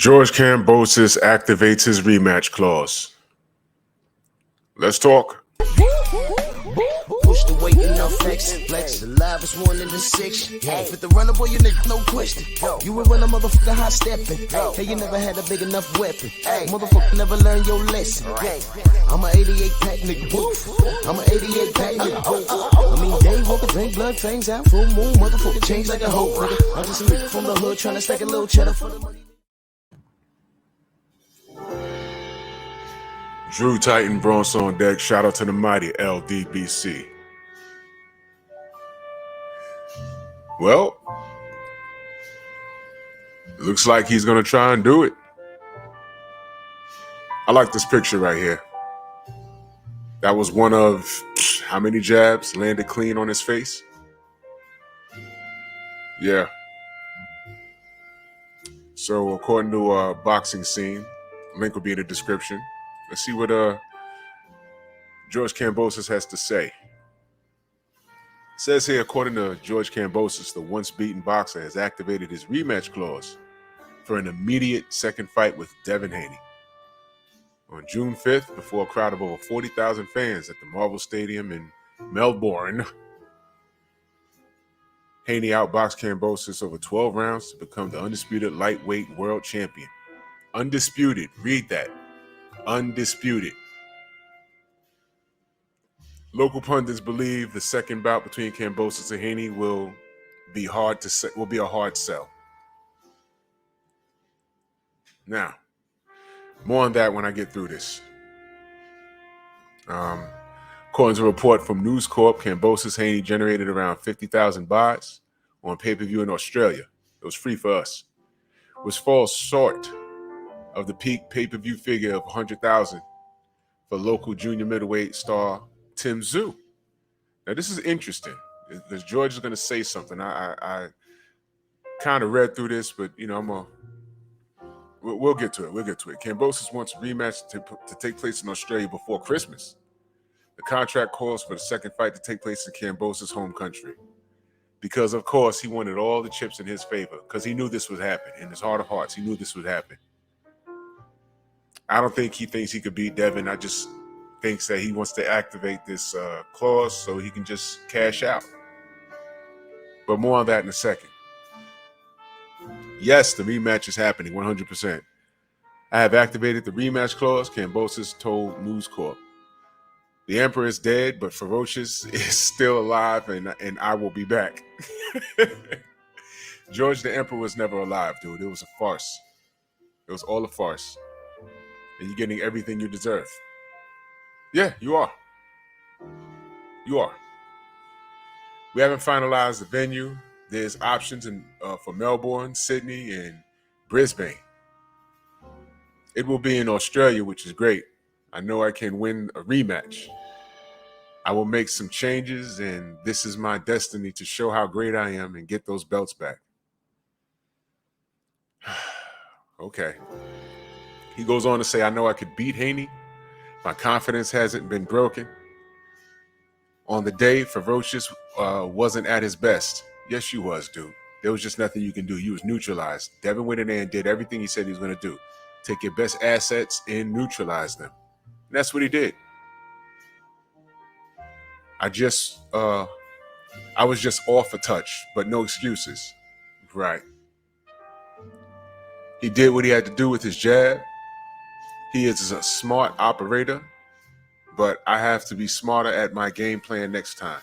George Kambosos activates his rematch clause. Let's talk. Push the weight and now flex the livest one in the six. With the runner boy, you nigga, no question. You will run a motherfucker high stepping. Hey, you never had a big enough weapon. Motherfucker never learned your lesson. I'm a 88 pack nigga. I'm a 88 pack nigga. I mean, day walker, drink blood, fangs out, full moon, motherfucker change like a hoe, nigga. I'm just a nigga from the hood trying to stack a little cheddar for the money. Drew Titan Bronx on deck. Shout out to the mighty LDBC. Well, looks like he's going to try and do it. I like this picture right here. That was one of how many jabs landed clean on his face? Yeah. So according to Boxing Scene, link will be in the description. Let's see what George Kambosos has to say. It says here, according to George Kambosos, the once beaten boxer has activated his rematch clause for an immediate second fight with Devin Haney. On June 5th, before a crowd of over 40,000 fans at the Marvel Stadium in Melbourne, Haney outboxed Kambosos over 12 rounds to become the undisputed lightweight world champion. Undisputed. Read that. Undisputed. Local pundits believe the second bout between Kambosos and Haney will be a hard sell. Now, more on that when I get through this. According to a report from News Corp, Kambosos Haney generated around 50,000 buys on pay-per-view in Australia. It was free for us, which falls short of the peak pay-per-view figure of 100,000 for local junior middleweight star Tim Tszyu. Now, this is interesting because George is going to say something. I kind of read through this, but we'll get to it. We'll get to it. Kambosos wants a rematch to take place in Australia before Christmas. The contract calls for the second fight to take place in Kambosos' home country. Because, of course, he wanted all the chips in his favor because he knew this would happen. In his heart of hearts, he knew this would happen. I don't think he thinks he could beat Devin. I just thinks that he wants to activate this clause so he can just cash out. But more on that in a second. Yes, the rematch is happening, 100%. I have activated the rematch clause, Kambosos told News Corp. The Emperor is dead, but Ferocious is still alive, and I will be back. George the Emperor was never alive, dude. It was a farce. It was all a farce. And you're getting everything you deserve. Yeah, you are. You are. We haven't finalized the venue. There's options for Melbourne, Sydney, and Brisbane. It will be in Australia, which is great. I know I can win a rematch. I will make some changes, and this is my destiny to show how great I am and get those belts back. Okay. He goes on to say, I know I could beat Haney. My confidence hasn't been broken. On the day, Ferocious wasn't at his best. Yes, you was, dude. There was just nothing you can do. You was neutralized. Devin went in there and did everything he said he was going to do. Take your best assets and neutralize them. And that's what he did. I was just off a touch, but no excuses. Right. He did what he had to do with his jab. He is a smart operator, but I have to be smarter at my game plan next time.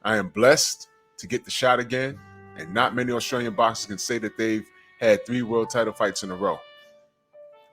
I am blessed to get the shot again, and not many Australian boxers can say that they've had 3 world title fights in a row.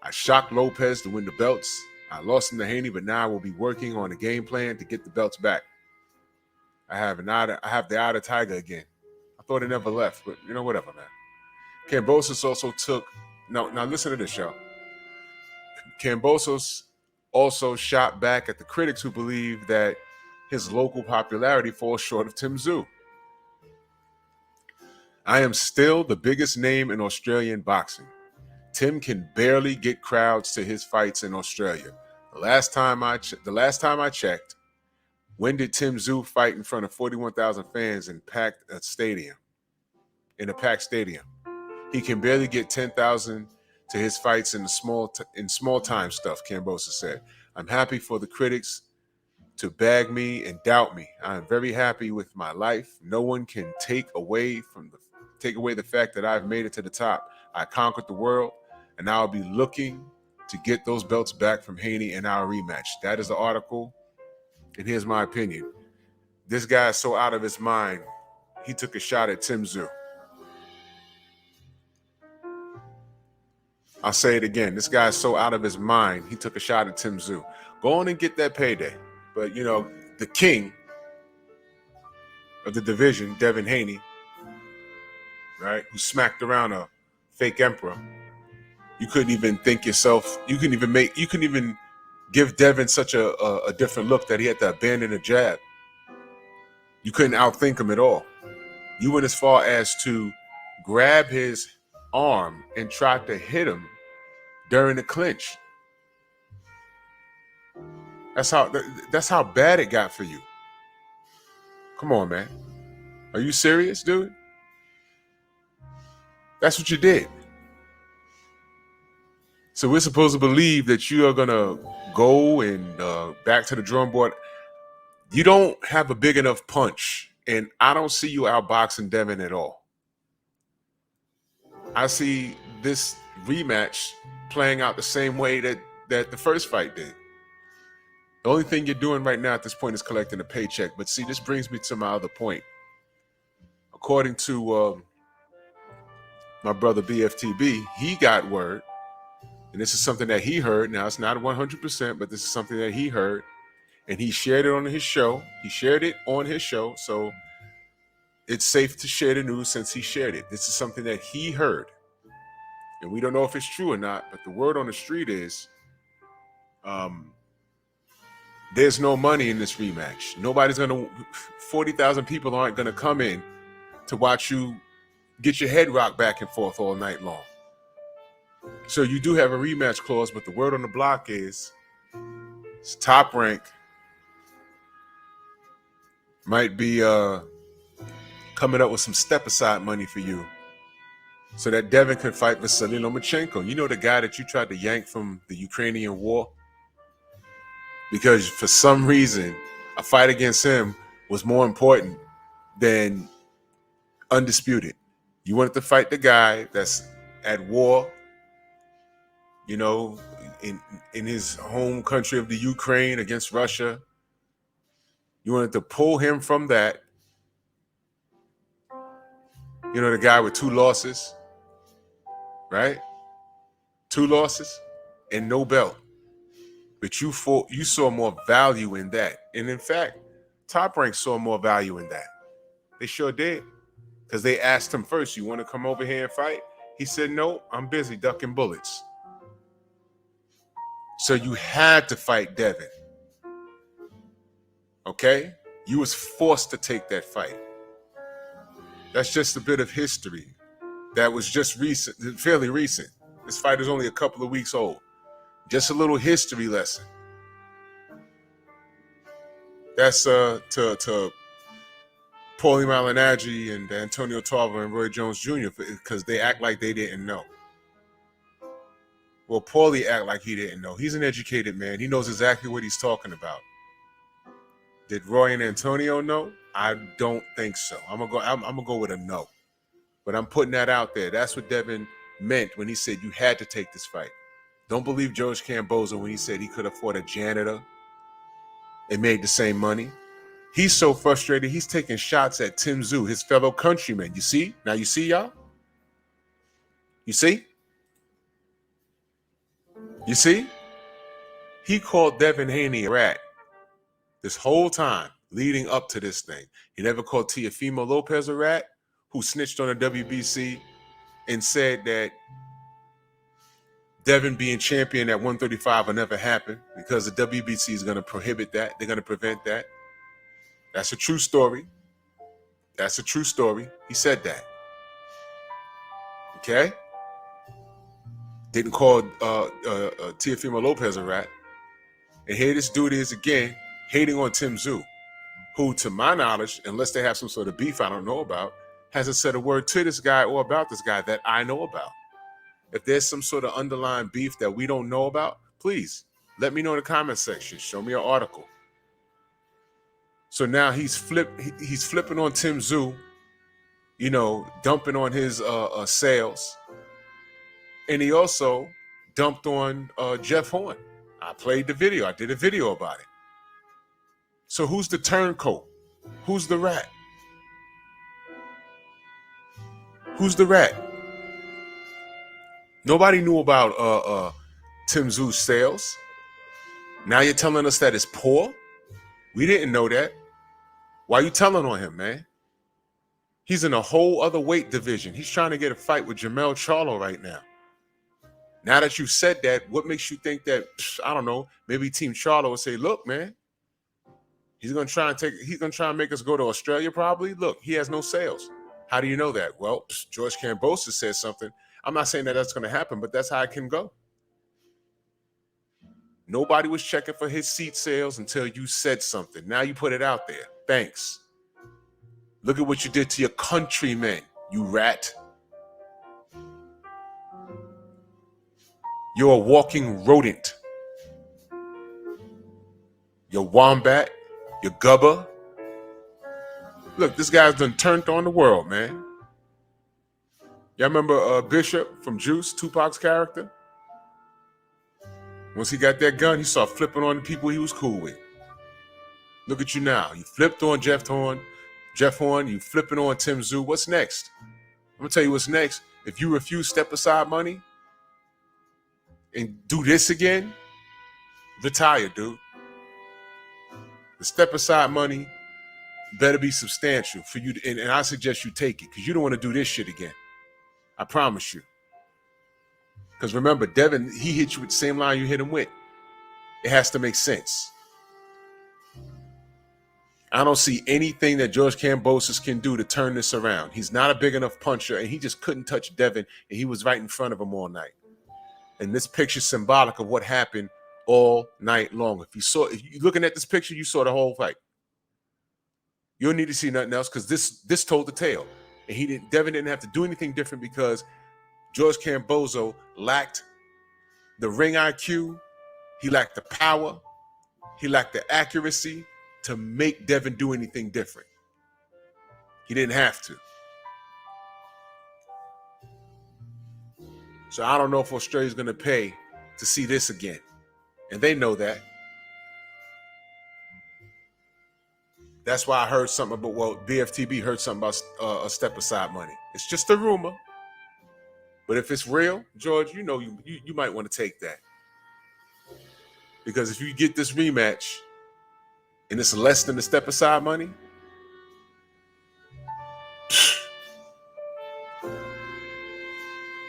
I shocked Lopez to win the belts. I lost him to Haney, but now I will be working on a game plan to get the belts back. I have the eye of the tiger again. I thought it never left, but whatever, man. Kambosos also took. Now listen to this, y'all. Kambosos also shot back at the critics who believe that his local popularity falls short of Tim Tszyu. I am still the biggest name in Australian boxing. Tim can barely get crowds to his fights in Australia. The last time I checked, when did Tim Tszyu fight in front of 41,000 fans in a packed stadium? He can barely get 10,000 to his fights in small time stuff, Kambosos said. I'm happy for the critics to bag me and doubt me. I am very happy with my life. No one can take away the fact that I've made it to the top. I conquered the world, and I'll be looking to get those belts back from Haney in our rematch. That is the article, and here's my opinion. This guy is so out of his mind, he took a shot at Tim Tszyu. I'll say it again. This guy is so out of his mind, he took a shot at Tim Tszyu. Go on and get that payday. But, the king of the division, Devin Haney, right, who smacked around a fake emperor, you couldn't even give Devin such a different look that he had to abandon a jab. You couldn't outthink him at all. You went as far as to grab his arm and try to hit him during the clinch. That's how bad it got for you. Come on, man. Are you serious, dude? That's what you did. So we're supposed to believe that you are going to go and back to the drawing board. You don't have a big enough punch, and I don't see you outboxing Devin at all. I see this rematch playing out the same way that the first fight did. The only thing you're doing right now at this point is collecting a paycheck. But see, this brings me to my other point. According to my brother BFTB, he got word, and this is something that he heard. Now, it's not 100%, but this is something that he heard, and he shared it on his show. So it's safe to share the news since he shared it. This is something that he heard, and we don't know if it's true or not, but the word on the street is there's no money in this rematch. 40,000 people aren't going to come in to watch you get your head rocked back and forth all night long. So you do have a rematch clause, but the word on the block is Top Rank might be coming up with some step-aside money for you so that Devin can fight Vasily Lomachenko. You know, the guy that you tried to yank from the Ukrainian war? Because for some reason, a fight against him was more important than Undisputed. You wanted to fight the guy that's at war, in his home country of the Ukraine against Russia. You wanted to pull him from that. The guy with 2 losses, right? 2 losses and no belt. But you saw more value in that. And in fact, Top Rank saw more value in that. They sure did. Because they asked him first, you want to come over here and fight? He said, no, I'm busy ducking bullets. So you had to fight Devin. Okay? You was forced to take that fight. That's just a bit of history. That was just recent, fairly recent. This fight is only a couple of weeks old. Just a little history lesson. That's to Paulie Malignaggi and Antonio Tarver and Roy Jones Jr. because they act like they didn't know. Well, Paulie act like he didn't know. He's an educated man. He knows exactly what he's talking about. Did Roy and Antonio know? I don't think so. I'm gonna go with a no. But I'm putting that out there. That's what Devin meant when he said you had to take this fight. Don't believe George Kambosos when he said he could afford a janitor and made the same money. He's so frustrated, he's taking shots at Tim Tszyu, his fellow countryman. You see? Now you see, y'all? You see? You see? He called Devin Haney a rat this whole time leading up to this thing. He never called Teofimo Lopez a rat, who snitched on the WBC and said that Devin being champion at 135 will never happen because the WBC is going to prohibit that. They're going to prevent that. That's a true story. That's a true story. He said that. Okay? Didn't call Teofimo Lopez a rat. And here this dude is again hating on Tim Tszyu, who, to my knowledge, unless they have some sort of beef I don't know about, hasn't said a word to this guy or about this guy that I know about. If there's some sort of underlying beef that we don't know about, please let me know in the comment section. Show me an article. So now he's flipping on Tim Tszyu, dumping on his sales. And he also dumped on Jeff Horn. I played the video. I did a video about it. So who's the turncoat? Who's the rat? Who's the rat? Nobody knew about Tim Tszyu sales. Now you're telling us that it's poor? We didn't know that. Why are you telling on him, man? He's in a whole other weight division. He's trying to get a fight with Jermell Charlo right now. Now that you said that, what makes you think that, I don't know, maybe Team Charlo will say, look, man, he's gonna try and make us go to Australia probably. Look, he has no sales. How do you know that? Well, George Kambosos said something. I'm not saying that that's gonna happen, but that's how it can go. Nobody was checking for his seat sales until you said something. Now you put it out there. Thanks. Look at what you did to your countrymen, you rat. You're a walking rodent. You're wombat. You're gubba. Look, this guy's done turned on the world, man. Y'all remember Bishop from Juice, Tupac's character? Once he got that gun, he started flipping on the people he was cool with. Look at you now. You flipped on Jeff Horn. You flipping on Tim Tszyu. What's next? I'm going to tell you what's next. If you refuse step aside money and do this again, retire, dude. The step aside money better be substantial for you. And I suggest you take it because you don't want to do this shit again. I promise you. Because remember, Devin, he hit you with the same line you hit him with. It has to make sense. I don't see anything that George Kambosos can do to turn this around. He's not a big enough puncher, and he just couldn't touch Devin, and he was right in front of him all night. And this picture's symbolic of what happened all night long. If you're looking at this picture, you saw the whole fight. You don't need to see nothing else because this told the tale. And Devin didn't have to do anything different because George Kambosos lacked the ring IQ, he lacked the power, he lacked the accuracy to make Devin do anything different. He didn't have to. So I don't know if Australia's going to pay to see this again. And they know that. That's why I heard something about, BFTB heard something about a step aside money. It's just a rumor. But if it's real, George, you might want to take that. Because if you get this rematch and it's less than the step aside money,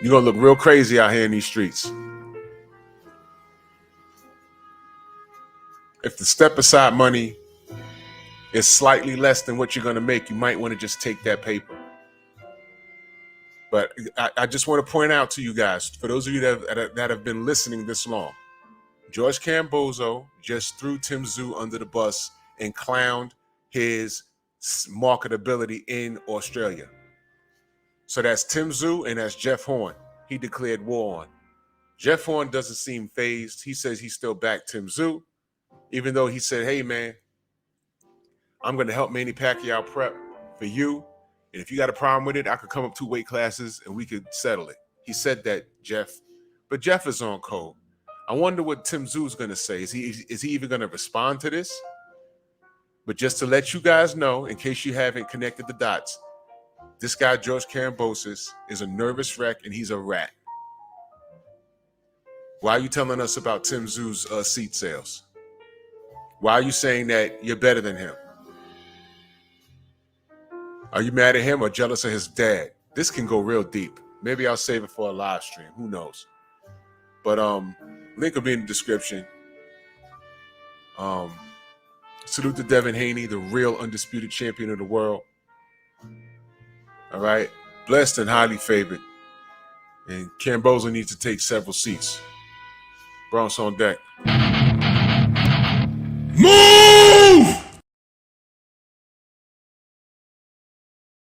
you're going to look real crazy out here in these streets. If the step aside money is slightly less than what you're going to make, you might want to just take that paper. But I just want to point out to you guys, for those of you that have been listening this long, George Kambosos just threw Tim Tszyu under the bus and clowned his marketability in Australia. So that's Tim Tszyu and that's Jeff Horn. He declared war on. Jeff Horn doesn't seem fazed. He says he still backed Tim Tszyu, even though he said, hey, man, I'm going to help Manny Pacquiao prep for you. And if you got a problem with it, I could come up 2 weight classes and we could settle it. He said that, Jeff. But Jeff is on code. I wonder what Tim Tszyu is going to say. Is he even going to respond to this? But just to let you guys know, in case you haven't connected the dots, this guy, George Kambosos, is a nervous wreck and he's a rat. Why are you telling us about Tim Tszyu's seat sales? Why are you saying that you're better than him? Are you mad at him or jealous of his dad? This can go real deep. Maybe I'll save it for a live stream. Who knows? But link will be in the description. Salute to Devin Haney, the real undisputed champion of the world. All right. Blessed and highly favored. And Kambosos needs to take several seats. Bronx on deck.